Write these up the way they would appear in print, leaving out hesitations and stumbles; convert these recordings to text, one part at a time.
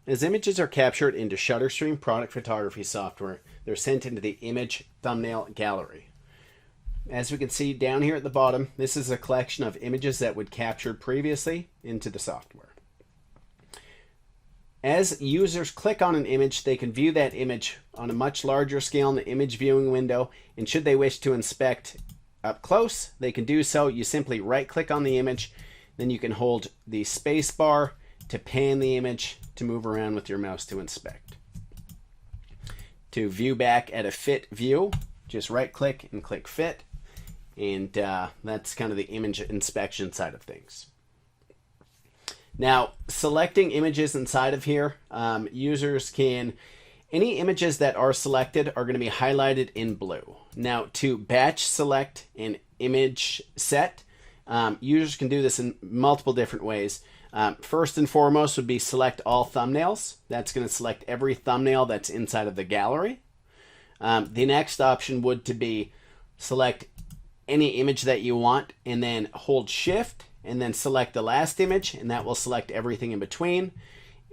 As images are captured into ShutterStream product photography software, they're sent into the image thumbnail gallery. As we can see down here at the bottom, this is a collection of images that would captured previously into the software. As users click on an image, they can view that image on a much larger scale in the image viewing window, and should they wish to inspect up close, they can do so. You simply right click on the image, then you can hold the space bar to pan the image to move around with your mouse to inspect. To view back at a fit view, just right click and click fit, and that's kind of the image inspection side of things. Now, selecting images inside of here, users can, any images that are selected are going to be highlighted in blue. Now, to batch select an image set, users can do this in multiple different ways. First and foremost would be select all thumbnails. That's going to select every thumbnail that's inside of the gallery. The next option would to be select any image that you want and then hold shift and then select the last image, and that will select everything in between.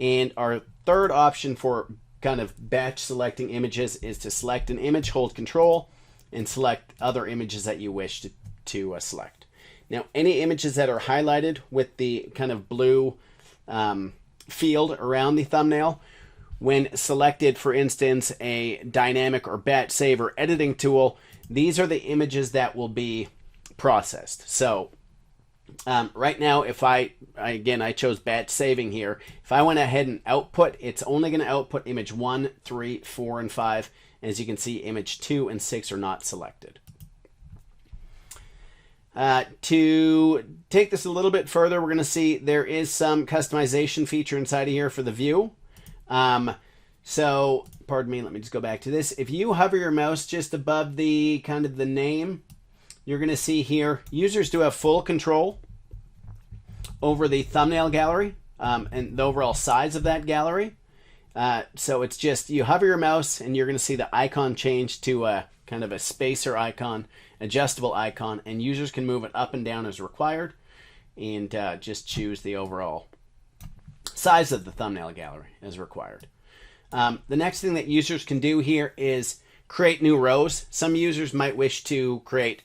And our third option for kind of batch selecting images is to select an image, hold control, and select other images that you wish to select. Now, any images that are highlighted with the kind of blue field around the thumbnail, when selected, for instance, a dynamic or batch save or editing tool, these are the images that will be processed. So right now, if I chose batch saving here. If I went ahead and output, it's only going to output image 1, 3, 4, and 5. As you can see, image 2 and 6 are not selected. To take this a little bit further, we're going to see there is some customization feature inside of here for the view. So, pardon me, let me just go back to this. If you hover your mouse just above the kind of the name, you're going to see here, users do have full control over the thumbnail gallery and the overall size of that gallery. So it's just, you hover your mouse and you're going to see the icon change to a kind of a spacer icon, adjustable icon, and users can move it up and down as required and just choose the overall size of the thumbnail gallery as required. The next thing that users can do here is create new rows. Some users might wish to create,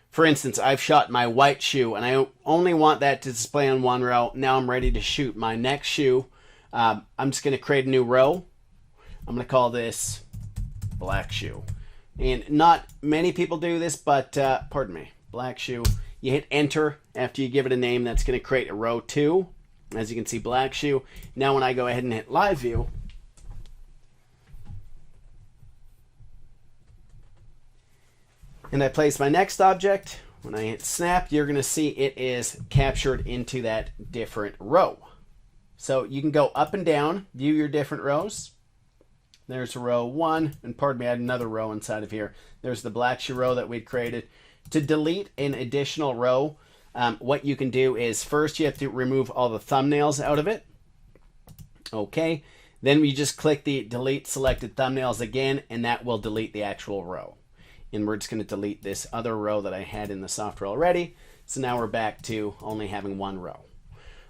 for instance, I've shot my white shoe and I only want that to display on one row. Now I'm ready to shoot my next shoe. I'm just going to create a new row. I'm going to call this black shoe. And not many people do this, but pardon me, black shoe. You hit enter after you give it a name. That's going to create a row 2. As you can see, black shoe. Now when I go ahead and hit live view, and I place my next object, when I hit snap, you're going to see it is captured into that different row. So you can go up and down, view your different rows. There's row 1, and pardon me, I had another row inside of here. There's the black shoe row that we'd created. To delete an additional row, what you can do is first you have to remove all the thumbnails out of it. Okay, then we just click the delete selected thumbnails again, and that will delete the actual row. And we're just going to delete this other row that I had in the software already. So now we're back to only having one row.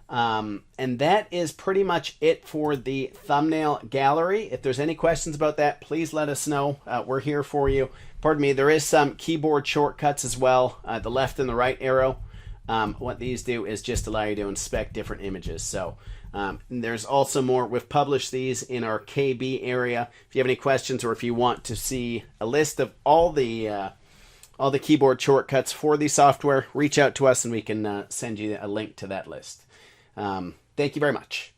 And that is pretty much it for the thumbnail gallery. If there's any questions about that, please let us know. We're here for you. Pardon me, there is some keyboard shortcuts as well, the left and the right arrow. What these do is just allow you to inspect different images. So there's also more. We've published these in our KB area. If you have any questions or if you want to see a list of all the keyboard shortcuts for the software, reach out to us and we can send you a link to that list. Thank you very much.